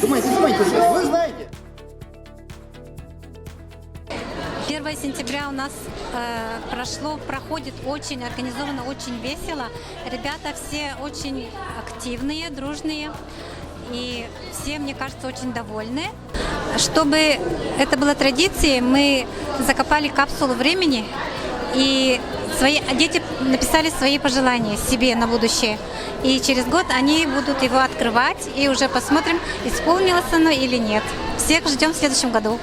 Думайте, вы знаете. 1 сентября у нас проходит очень организованно, очень весело. Ребята все очень активные, дружные. И все, мне кажется, очень довольны. Чтобы это было традицией, мы закопали капсулу времени, и дети написали свои пожелания себе на будущее. И через год они будут его открывать, и уже посмотрим, исполнилось оно или нет. Всех ждем в следующем году.